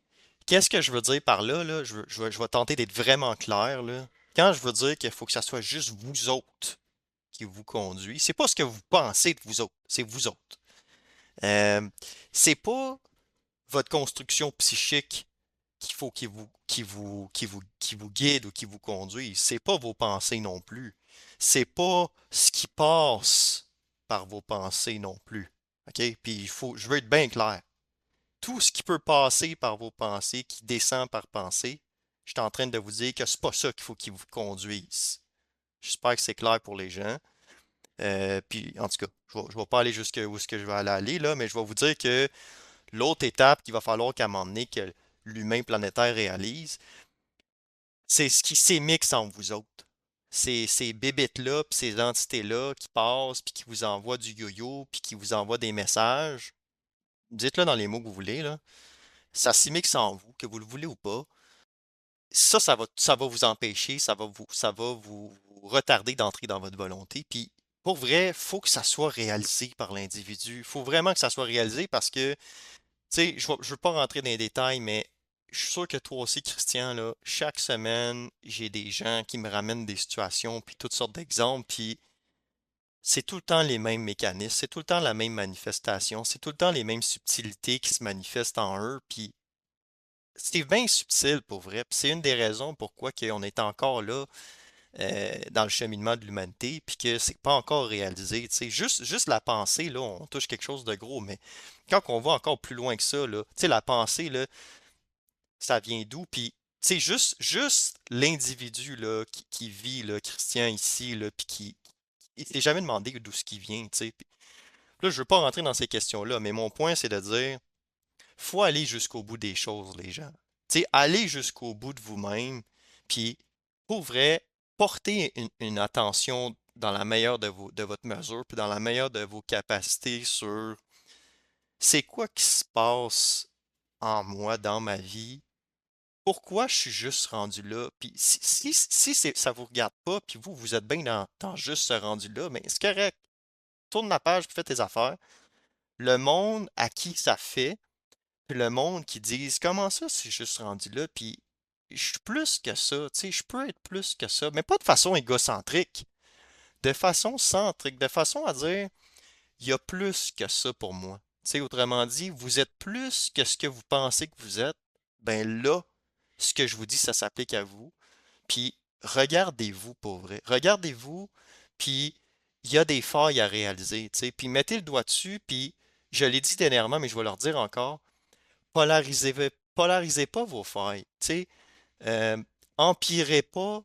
qu'est-ce que je veux dire par là, là? Je vais tenter d'être vraiment clair, là. Quand je veux dire qu'il faut que ça soit juste vous autres qui vous conduit, c'est pas ce que vous pensez de vous autres, c'est vous autres. Euh, c'est pas votre construction psychique qu'il faut qui vous guide ou qui vous conduise. C'est pas vos pensées non plus. C'est pas ce qui passe par vos pensées non plus. OK? Puis je veux être bien clair. Tout ce qui peut passer par vos pensées, qui descend par pensée, je suis en train de vous dire que c'est pas ça qu'il faut qu'il vous conduise. J'espère que c'est clair pour les gens. Puis, en tout cas, je vais pas aller jusqu'à où est-ce que je vais aller, là, mais je vais vous dire que l'autre étape qu'il va falloir qu'à un moment donné que l'humain planétaire réalise, c'est ce qui s'émixe entre vous autres. Ces bébites-là, puis ces entités-là qui passent, puis qui vous envoient du yo-yo, puis qui vous envoient des messages. Dites-le dans les mots que vous voulez, là. Ça s'immixe en vous, que vous le voulez ou pas. Ça va vous empêcher, ça va vous retarder d'entrer dans votre volonté. Puis, pour vrai, faut que ça soit réalisé par l'individu. Il faut vraiment que ça soit réalisé parce que, tu sais, je veux pas rentrer dans les détails, mais je suis sûr que toi aussi, Christian, là, chaque semaine, j'ai des gens qui me ramènent des situations, puis toutes sortes d'exemples, puis c'est tout le temps les mêmes mécanismes, c'est tout le temps la même manifestation, c'est tout le temps les mêmes subtilités qui se manifestent en eux, puis c'est bien subtil pour vrai. Puis c'est une des raisons pourquoi on est encore là dans le cheminement de l'humanité, puis que c'est pas encore réalisé. Tu sais, juste la pensée, là, on touche quelque chose de gros, mais quand on va encore plus loin que ça, là, tu sais, la pensée, là, ça vient d'où? Puis, tu sais, juste l'individu là, qui vit, là, Christian, ici, là, puis il s'est jamais demandé d'où ce qui vient, tu sais. Puis là, je veux pas rentrer dans ces questions-là, mais mon point, c'est de dire faut aller jusqu'au bout des choses, les gens. Tu sais, allez jusqu'au bout de vous-même, puis pour vrai, portez une attention dans la meilleure de votre mesure, puis dans la meilleure de vos capacités sur c'est quoi qui se passe en moi, dans ma vie, pourquoi je suis juste rendu là, puis si ça vous regarde pas, puis vous êtes bien dans juste ce rendu-là, mais c'est correct, tourne la page, puis fais tes affaires. Le monde à qui ça fait, puis le monde qui disent comment ça, c'est juste rendu là, puis je suis plus que ça, tu sais, je peux être plus que ça, mais pas de façon égocentrique, de façon centrique, de façon à dire, il y a plus que ça pour moi. Tu sais, autrement dit, vous êtes plus que ce que vous pensez que vous êtes. Ben là, ce que je vous dis, ça s'applique à vous. Puis regardez-vous pour vrai. Regardez-vous, puis il y a des failles à réaliser, tu sais. Puis mettez le doigt dessus, puis je l'ai dit dernièrement, mais je vais leur dire encore, polarisez, polarisez pas vos failles, tu sais. Euh, empirez pas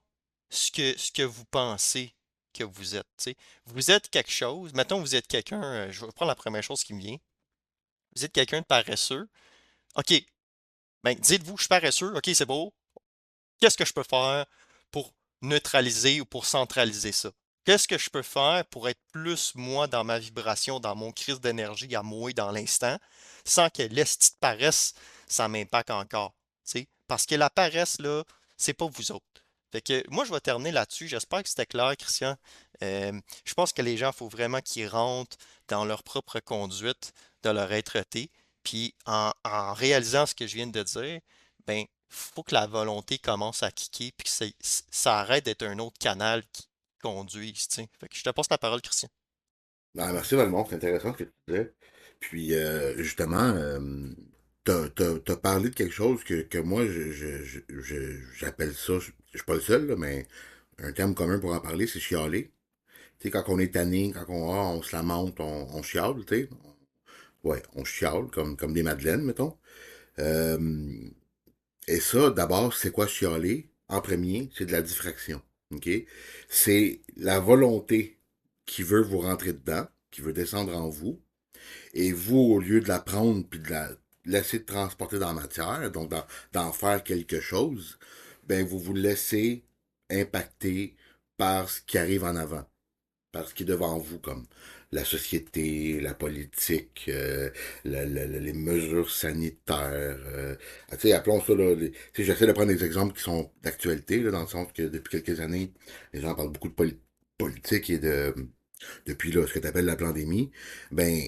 ce que vous pensez que vous êtes, tu sais. Vous êtes quelque chose, mettons vous êtes quelqu'un, je vais prendre la première chose qui me vient. Vous êtes quelqu'un de paresseux. OK, ben dites-vous, je suis paresseux, OK, c'est beau. Qu'est-ce que je peux faire pour neutraliser ou pour centraliser ça? Qu'est-ce que je peux faire pour être plus moi dans ma vibration, dans mon crise d'énergie à moi dans l'instant, sans que l'esti de paresse, ça m'impacte encore. Tu sais? Parce que la paresse, là, c'est pas vous autres. Fait que moi, je vais terminer là-dessus. J'espère que c'était clair, Christian. Je pense que les gens, il faut vraiment qu'ils rentrent dans leur propre conduite de leur être-té. Puis en réalisant ce que je viens de dire, ben, faut que la volonté commence à kicker puis que ça arrête d'être un autre canal qui conduise, tu sais. Fait que je te passe la parole, Christian. Ah, merci Valmont, c'est intéressant ce que tu disais. Puis justement, t'as parlé de quelque chose que moi j'appelle ça, je suis pas le seul, là, mais un terme commun pour en parler, c'est chialer. Tu sais, quand on est tanné, quand on se lamente, on chiale, tu sais. Ouais, on chiale comme des madeleines, mettons. Euh, et ça, d'abord, c'est quoi chialer? En premier, c'est de la diffraction. OK? C'est la volonté qui veut vous rentrer dedans, qui veut descendre en vous, et vous, au lieu de la prendre puis de la laisser transporter dans la matière, donc d'en faire quelque chose, ben vous vous laissez impacter par ce qui arrive en avant, par ce qui est devant vous, comme la société, la politique, les mesures sanitaires. Tu sais, appelons ça, là, tu sais, j'essaie de prendre des exemples qui sont d'actualité, là, dans le sens que depuis quelques années, les gens parlent beaucoup de politique et depuis là, ce que tu appelles la pandémie. Ben,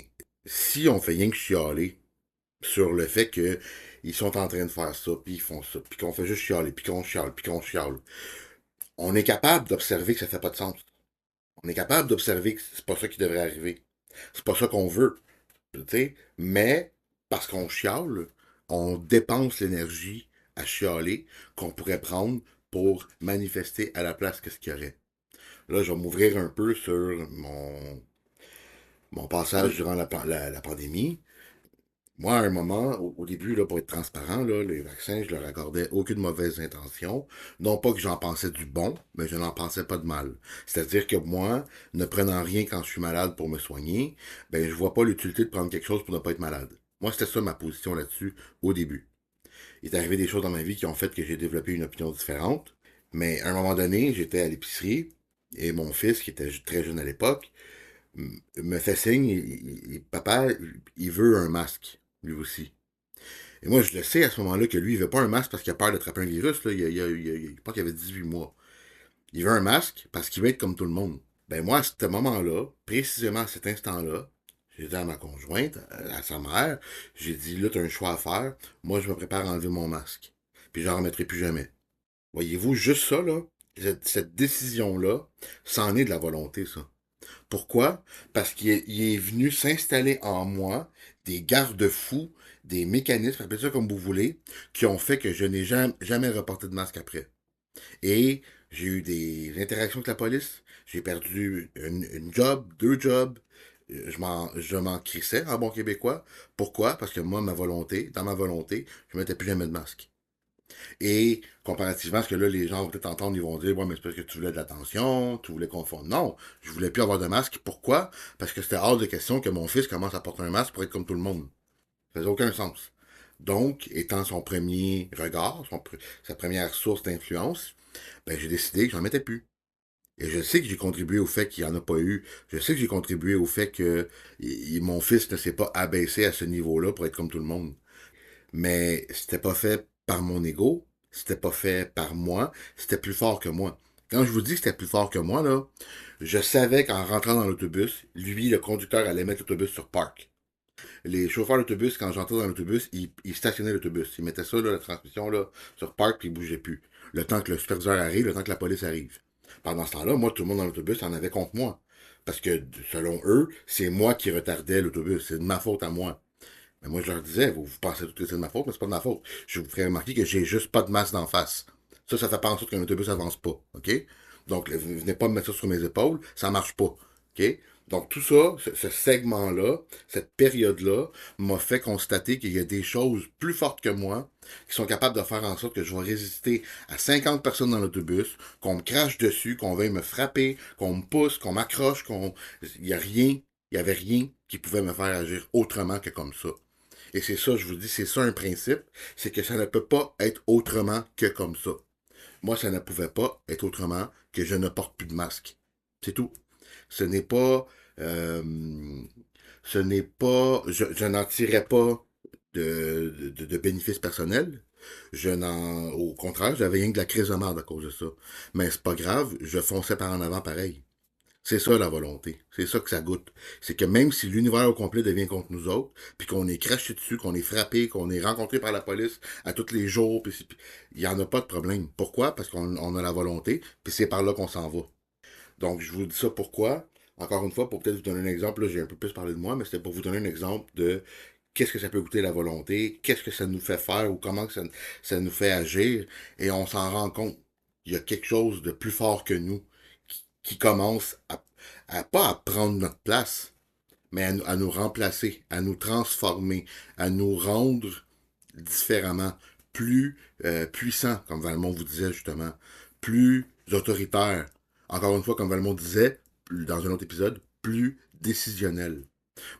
si on fait rien que chialer sur le fait que ils sont en train de faire ça, puis ils font ça, puis qu'on fait juste chialer, puis qu'on chiale, puis qu'on chiale, on est capable d'observer que ça fait pas de sens. On est capable d'observer que c'est pas ça qui devrait arriver. C'est pas ça qu'on veut, tu sais. Mais, parce qu'on chiale, on dépense l'énergie à chialer qu'on pourrait prendre pour manifester à la place qu'est-ce qu'il y aurait. Là, je vais m'ouvrir un peu sur mon passage durant la pandémie. Moi, à un moment, au début, là, pour être transparent, là, les vaccins, je leur accordais aucune mauvaise intention. Non pas que j'en pensais du bon, mais je n'en pensais pas de mal. C'est-à-dire que moi, ne prenant rien quand je suis malade pour me soigner, ben, je vois pas l'utilité de prendre quelque chose pour ne pas être malade. Moi, c'était ça ma position là-dessus au début. Il est arrivé des choses dans ma vie qui ont fait que j'ai développé une opinion différente. Mais à un moment donné, j'étais à l'épicerie et mon fils, qui était très jeune à l'époque, me fait signe, papa, il veut un masque, lui aussi. Et moi, je le sais à ce moment-là que lui, il veut pas un masque parce qu'il a peur d'attraper un virus. Là. Je pense qu'il avait 18 mois. Il veut un masque parce qu'il veut être comme tout le monde. Ben moi, à ce moment-là, précisément à cet instant-là, j'ai dit à ma conjointe, à sa mère, j'ai dit, là, tu as un choix à faire. Moi, je me prépare à enlever mon masque. Puis j'en remettrai plus jamais. Voyez-vous, juste ça, là, cette décision-là, c'en est de la volonté, ça. Pourquoi? Parce qu'il est venu s'installer en moi des garde-fous, des mécanismes, appelez ça comme vous voulez, qui ont fait que je n'ai jamais reporté de masque après. Et j'ai eu des interactions avec la police, j'ai perdu une job, deux jobs, je m'en crissais en bon québécois. Pourquoi? Parce que moi, dans ma volonté, je ne mettais plus jamais de masque. Et comparativement à ce que là, les gens vont peut-être entendre, ils vont dire, ouais, mais c'est parce que tu voulais de l'attention, tu voulais confondre. Non, je voulais plus avoir de masque. Pourquoi? Parce que c'était hors de question que mon fils commence à porter un masque pour être comme tout le monde. Ça faisait aucun sens. Donc, étant son premier regard, sa première source d'influence, ben, j'ai décidé que j'en mettais plus. Et je sais que j'ai contribué au fait qu'il n'y en a pas eu. Je sais que j'ai contribué au fait que mon fils ne s'est pas abaissé à ce niveau-là pour être comme tout le monde. Mais c'était pas fait par mon ego, c'était pas fait par moi, c'était plus fort que moi. Quand je vous dis que c'était plus fort que moi, là, je savais qu'en rentrant dans l'autobus, lui, le conducteur, allait mettre l'autobus sur park. Les chauffeurs d'autobus, quand j'entrais dans l'autobus, ils stationnaient l'autobus. Ils mettaient ça, là, la transmission, là, sur park, puis ils bougeaient plus. Le temps que le superviseur arrive, le temps que la police arrive. Pendant ce temps-là, moi, tout le monde dans l'autobus en avait contre moi. Parce que, selon eux, c'est moi qui retardais l'autobus. C'est de ma faute à moi. Mais moi, je leur disais, vous pensez tout que c'est de ma faute, mais c'est pas de ma faute. Je vous ferai remarquer que j'ai juste pas de masse d'en face. Ça fait pas en sorte qu'un autobus avance pas. OK? Donc, venez pas me mettre ça sur mes épaules, ça marche pas. OK? Donc, tout ça, ce segment-là, cette période-là, m'a fait constater qu'il y a des choses plus fortes que moi qui sont capables de faire en sorte que je vais résister à 50 personnes dans l'autobus, qu'on me crache dessus, qu'on veuille me frapper, qu'on me pousse, qu'on m'accroche, qu'on... Il y a rien, il y avait rien qui pouvait me faire agir autrement que comme ça. Et c'est ça, je vous dis, c'est ça un principe, c'est que ça ne peut pas être autrement que comme ça. Moi, ça ne pouvait pas être autrement que je ne porte plus de masque. C'est tout. Ce n'est pas... euh, ce n'est pas... Je n'en tirais pas de bénéfices personnels. Au contraire, j'avais rien que de la crise de merde à cause de ça. Mais c'est pas grave, je fonçais par en avant pareil. C'est ça la volonté. C'est ça que ça goûte. C'est que même si l'univers au complet devient contre nous autres, puis qu'on est craché dessus, qu'on est frappé, qu'on est rencontré par la police à tous les jours, puis il n'y en a pas de problème. Pourquoi? Parce qu'on a la volonté, puis c'est par là qu'on s'en va. Donc, je vous dis ça pourquoi? Encore une fois, pour peut-être vous donner un exemple, là, j'ai un peu plus parlé de moi, mais c'était pour vous donner un exemple de qu'est-ce que ça peut goûter la volonté, qu'est-ce que ça nous fait faire ou comment que ça nous fait agir, et on s'en rend compte. Il y a quelque chose de plus fort que nous qui commence pas à prendre notre place, mais à nous remplacer, à nous transformer, à nous rendre différemment, plus puissants, comme Valmont vous disait justement, plus autoritaires. Encore une fois, comme Valmont disait dans un autre épisode, plus décisionnel.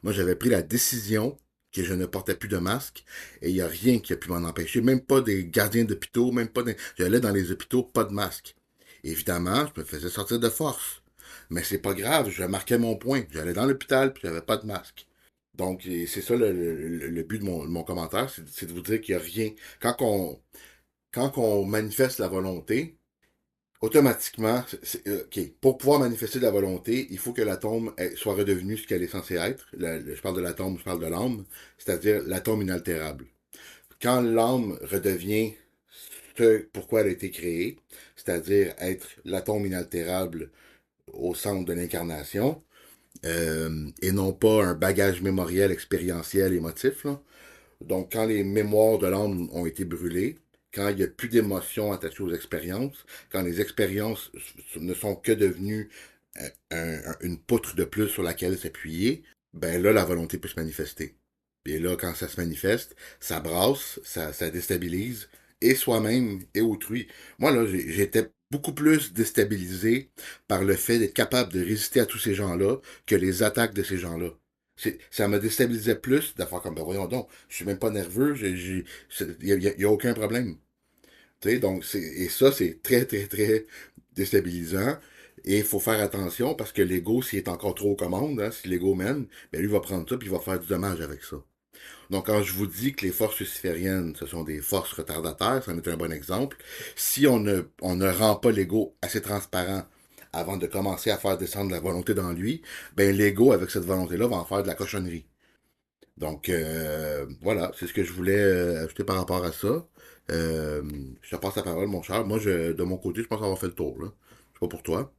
Moi, j'avais pris la décision que je ne portais plus de masque et il n'y a rien qui a pu m'en empêcher, même pas des gardiens d'hôpitaux, même pas des... J'allais dans les hôpitaux, pas de masque. Évidemment, je me faisais sortir de force. Mais c'est pas grave, je marquais mon point. J'allais dans l'hôpital puis j'avais pas de masque. Donc, c'est ça le but de mon commentaire, c'est de vous dire qu'il n'y a rien. Quand on manifeste la volonté, automatiquement, OK, pour pouvoir manifester de la volonté, il faut que l'atome soit redevenu ce qu'elle est censée être. Je parle de l'atome, je parle de l'âme, c'est-à-dire l'atome inaltérable. Quand l'âme redevient ce pourquoi elle a été créée, c'est-à-dire être l'atome inaltérable au centre de l'incarnation, et non pas un bagage mémoriel, expérientiel, émotif, là. Donc, quand les mémoires de l'âme ont été brûlées, quand il n'y a plus d'émotions attachées aux expériences, quand les expériences ne sont que devenues une poutre de plus sur laquelle s'appuyer, ben là, la volonté peut se manifester. Et là, quand ça se manifeste, ça brasse, ça déstabilise, et soi-même et autrui. Moi, là, j'étais beaucoup plus déstabilisé par le fait d'être capable de résister à tous ces gens-là que les attaques de ces gens-là. Ça me déstabilisait plus de faire comme, ben voyons donc, je suis même pas nerveux, y a aucun problème. Tu sais, donc, et ça, c'est très, très, très déstabilisant. Et il faut faire attention parce que l'ego, s'il est encore trop aux commandes, hein, si l'ego mène, ben lui va prendre ça puis il va faire du dommage avec ça. Donc, quand je vous dis que les forces lucifériennes, ce sont des forces retardataires, ça en est un bon exemple. Si on ne rend pas l'ego assez transparent avant de commencer à faire descendre la volonté dans lui, ben l'ego, avec cette volonté-là, va en faire de la cochonnerie. Donc, voilà, c'est ce que je voulais ajouter par rapport à ça. Euh, je te passe la parole, mon cher. Moi, de mon côté, je pense avoir fait le tour, là. Je sais pas pour toi.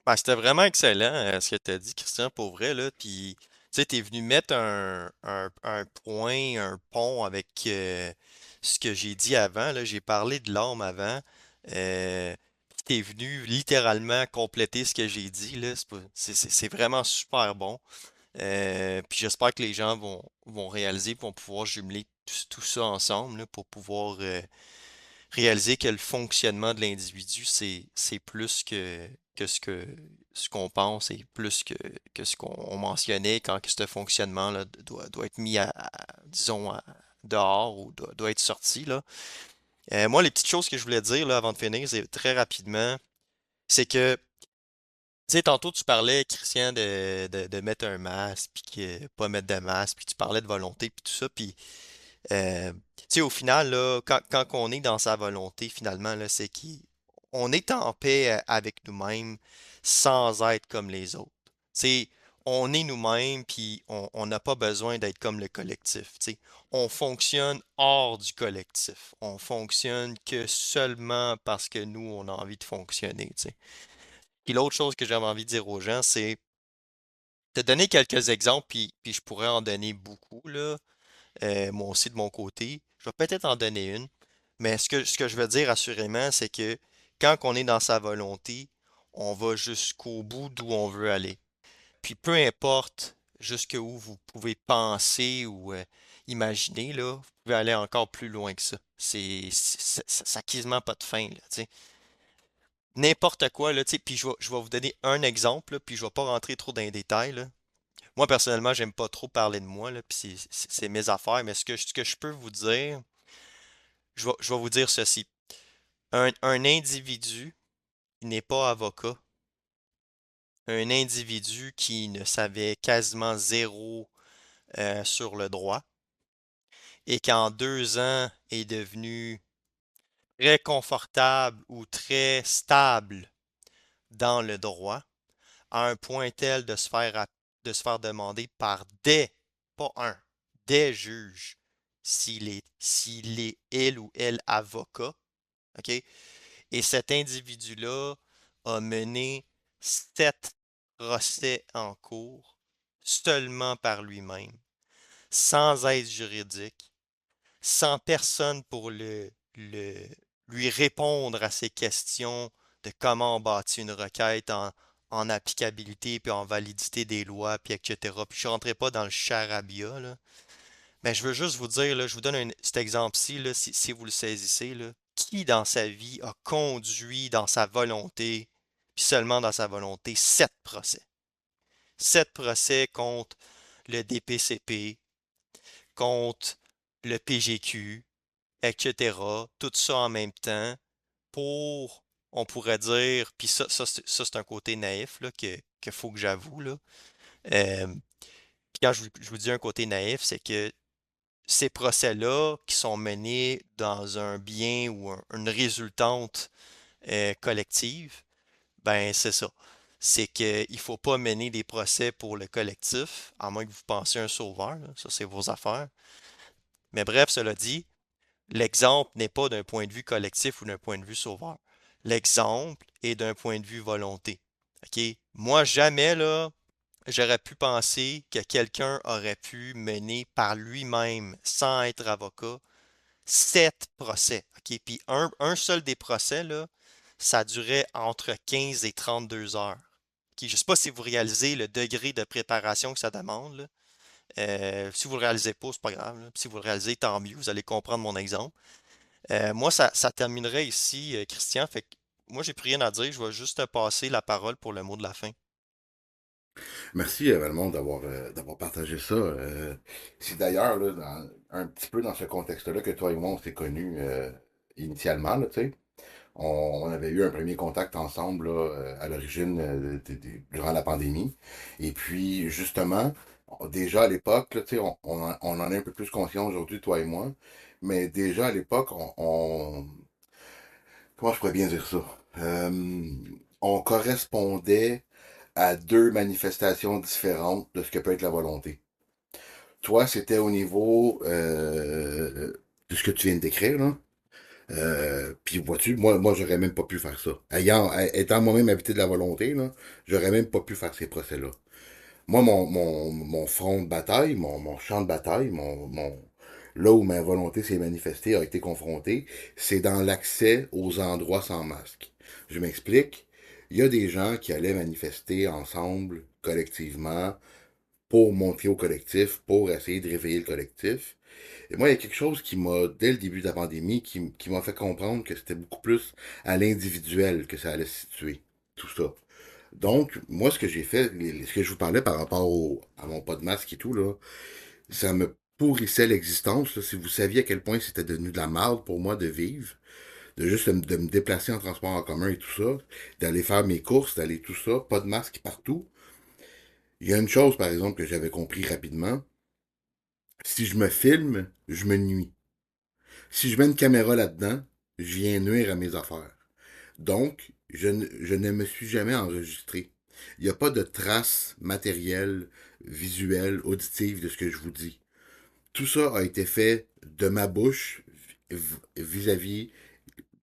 Ben, c'était vraiment excellent ce que tu as dit, Christian, pour vrai, là. Puis, tu sais, tu es venu mettre un point, un pont avec ce que j'ai dit avant, là. J'ai parlé de l'âme avant. Puis tu es venu littéralement compléter ce que j'ai dit, là. C'est vraiment super bon. Puis j'espère que les gens vont réaliser, vont pouvoir jumeler tout ça ensemble, là, pour pouvoir réaliser que le fonctionnement de l'individu, c'est plus que ce qu'on pense et plus que ce qu'on mentionnait quand que ce fonctionnement-là doit être mis disons, dehors ou doit être sorti, là. Moi, les petites choses que je voulais dire là, avant de finir, c'est très rapidement, c'est que, tu sais, tantôt tu parlais, Christian, de mettre un masque, puis que pas mettre de masque, puis tu parlais de volonté, puis tout ça, puis tu sais, au final, là, quand on est dans sa volonté, finalement, là, c'est qu'on est en paix avec nous-mêmes sans être comme les autres. Tu sais, on est nous-mêmes, puis on n'a pas besoin d'être comme le collectif, tu sais. On fonctionne hors du collectif. On fonctionne que seulement parce que nous, on a envie de fonctionner, tu sais. Puis l'autre chose que j'avais envie de dire aux gens, c'est te donner quelques exemples, puis je pourrais en donner beaucoup, là, moi aussi de mon côté. Je vais peut-être en donner une, mais ce que je veux dire assurément, c'est que quand on est dans sa volonté, on va jusqu'au bout d'où on veut aller. Puis peu importe jusqu'où vous pouvez penser ou imaginer, là, vous pouvez aller encore plus loin que ça. Ça a quasiment pas de fin, là, tu sais. N'importe quoi, là, tu sais, puis je vais vous donner un exemple, là, puis je vais pas rentrer trop dans les détails, là. Moi, personnellement, j'aime pas trop parler de moi, là, puis c'est mes affaires, mais ce que je peux vous dire, je vais vous dire ceci. Un individu qui n'est pas avocat, un individu qui ne savait quasiment zéro sur le droit, et qu'en 2 ans est devenu très confortable ou très stable dans le droit, à un point tel de se faire demander par pas un, des juges, s'il est il ou elle avocat, OK? Et cet individu-là a mené 7 procès en cours seulement par lui-même, sans aide juridique, sans personne pour lui répondre à ses questions de comment on bâtit une requête en applicabilité puis en validité des lois, puis etc. Puis je ne rentrerai pas dans le charabia, là. Mais je veux juste vous dire, là, je vous donne cet exemple-ci, là, si vous le saisissez, là, qui dans sa vie a conduit dans sa volonté, puis seulement dans sa volonté, 7 procès. 7 procès contre le DPCP, contre le PGQ, etc. Tout ça en même temps pour, on pourrait dire, puis ça, c'est un côté naïf là, que faut que j'avoue, là. Puis quand je vous dis un côté naïf, c'est que ces procès-là qui sont menés dans un bien ou une résultante collective, ben c'est ça. C'est qu'il ne faut pas mener des procès pour le collectif, à moins que vous pensiez un sauveur, là. Ça, c'est vos affaires. Mais bref, cela dit, l'exemple n'est pas d'un point de vue collectif ou d'un point de vue sauveur. L'exemple est d'un point de vue volonté. OK? Moi, jamais, là, j'aurais pu penser que quelqu'un aurait pu mener par lui-même, sans être avocat, 7 procès. OK? Puis un seul des procès, là, ça durait entre 15 et 32 heures. OK? Je ne sais pas si vous réalisez le degré de préparation que ça demande, là. Si vous ne le réalisez pas, c'est pas grave, là. Si vous le réalisez, tant mieux, vous allez comprendre mon exemple. Moi, ça terminerait ici, Christian. Fait que moi, j'ai plus rien à dire. Je vais juste te passer la parole pour le mot de la fin. Merci, Valmont, d'avoir partagé ça. C'est d'ailleurs là, un petit peu dans ce contexte-là que toi et moi, on s'est connus initialement, là, tu sais. On avait eu un premier contact ensemble là, à l'origine durant la pandémie. Et puis, justement, déjà à l'époque, là, tu sais, on en est un peu plus conscient aujourd'hui, toi et moi, mais déjà à l'époque, comment je pourrais bien dire ça? On correspondait à deux manifestations différentes de ce que peut être la volonté. Toi, c'était au niveau de ce que tu viens de décrire, là. Puis vois-tu, moi j'aurais même pas pu faire ça. Étant moi-même habité de la volonté, là, j'aurais même pas pu faire ces procès-là. Moi, mon front de bataille, mon champ de bataille, là où ma volonté s'est manifestée, a été confrontée, c'est dans l'accès aux endroits sans masque. Je m'explique. Il y a des gens qui allaient manifester ensemble, collectivement, pour montrer au collectif, pour essayer de réveiller le collectif. Et moi, il y a quelque chose qui m'a, dès le début de la pandémie, qui m'a fait comprendre que c'était beaucoup plus à l'individuel que ça allait se situer, tout ça. Donc, moi, ce que j'ai fait, ce que je vous parlais par rapport à mon pas de masque et tout, là, ça me pourrissait l'existence, là. Si vous saviez à quel point c'était devenu de la merde pour moi de vivre, de juste de me déplacer en transport en commun et tout ça, d'aller faire mes courses, d'aller tout ça, pas de masque partout. Il y a une chose, par exemple, que j'avais compris rapidement. Si je me filme, je me nuis. Si je mets une caméra là-dedans, je viens nuire à mes affaires. Donc, je ne me suis jamais enregistré. Il n'y a pas de traces matérielles, visuelles, auditives de ce que je vous dis. Tout ça a été fait de ma bouche vis-à-vis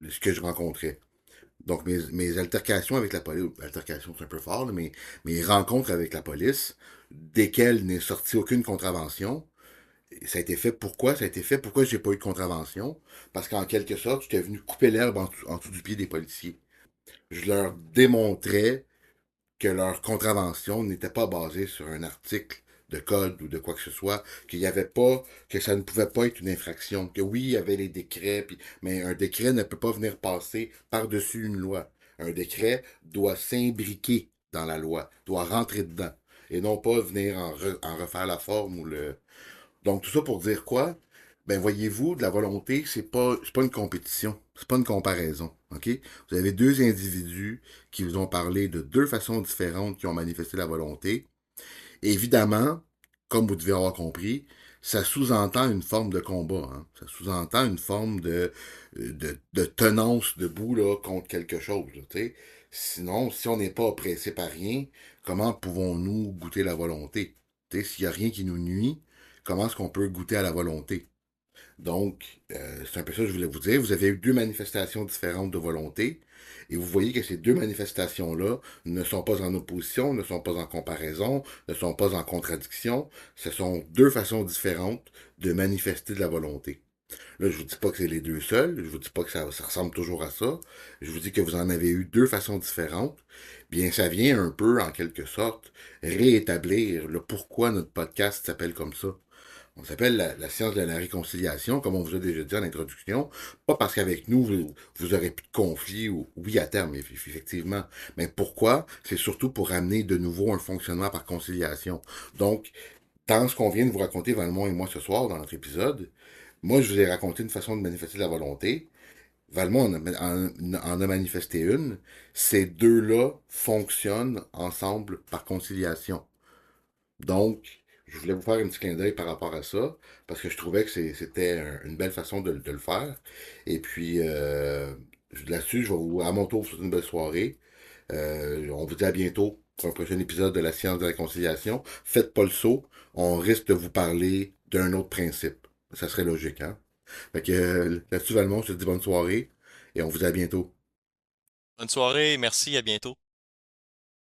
de ce que je rencontrais. Donc, mes altercations avec la police, altercations c'est un peu fort, mais mes rencontres avec la police, desquelles n'est sorti aucune contravention, ça a été fait pourquoi? Ça a été fait pourquoi j'ai pas eu de contravention? Parce qu'en quelque sorte, j'étais venu couper l'herbe en dessous du pied des policiers. Je leur démontrais que leur contravention n'était pas basée sur un article de code ou de quoi que ce soit, qu'il n'y avait pas, que ça ne pouvait pas être une infraction, que oui, il y avait les décrets, mais un décret ne peut pas venir passer par-dessus une loi. Un décret doit s'imbriquer dans la loi, doit rentrer dedans, et non pas venir en refaire la forme ou le... Donc tout ça pour dire quoi? Ben voyez-vous, de la volonté, c'est pas une compétition, c'est pas une comparaison, ok? Vous avez deux individus qui vous ont parlé de deux façons différentes qui ont manifesté la volonté. Et évidemment, comme vous devez avoir compris, ça sous-entend une forme de combat, hein? Ça sous-entend une forme de tenance debout là, contre quelque chose, là, tu sais. Sinon, si on n'est pas oppressé par rien, comment pouvons-nous goûter la volonté? Tu sais, s'il n'y a rien qui nous nuit, comment est-ce qu'on peut goûter à la volonté? Donc, c'est un peu ça que je voulais vous dire. Vous avez eu deux manifestations différentes de volonté, et vous voyez que ces deux manifestations-là ne sont pas en opposition, ne sont pas en comparaison, ne sont pas en contradiction. Ce sont deux façons différentes de manifester de la volonté. Là, je vous dis pas que c'est les deux seuls, je vous dis pas que ça ressemble toujours à ça. Je vous dis que vous en avez eu deux façons différentes. Bien, ça vient un peu, en quelque sorte, réétablir le pourquoi notre podcast s'appelle comme ça. On s'appelle la science de la réconciliation, comme on vous a déjà dit en introduction. Pas parce qu'avec nous, vous aurez plus de conflits, ou oui à terme, effectivement. Mais pourquoi? C'est surtout pour amener de nouveau un fonctionnement par conciliation. Donc, dans ce qu'on vient de vous raconter, Valmont et moi, ce soir, dans notre épisode, moi, je vous ai raconté une façon de manifester la volonté. Valmont en a manifesté une. Ces deux-là fonctionnent ensemble par conciliation. Donc, je voulais vous faire un petit clin d'œil par rapport à ça, parce que je trouvais que c'était une belle façon de le faire. Et puis, là-dessus, je vais vous, à mon tour, vous souhaiter une belle soirée. On vous dit à bientôt pour un prochain épisode de la science de la conciliation. Faites pas le saut, on risque de vous parler d'un autre principe. Ça serait logique, hein? Fait que là-dessus, Valmont, je te dis bonne soirée et on vous dit à bientôt. Bonne soirée, merci, à bientôt.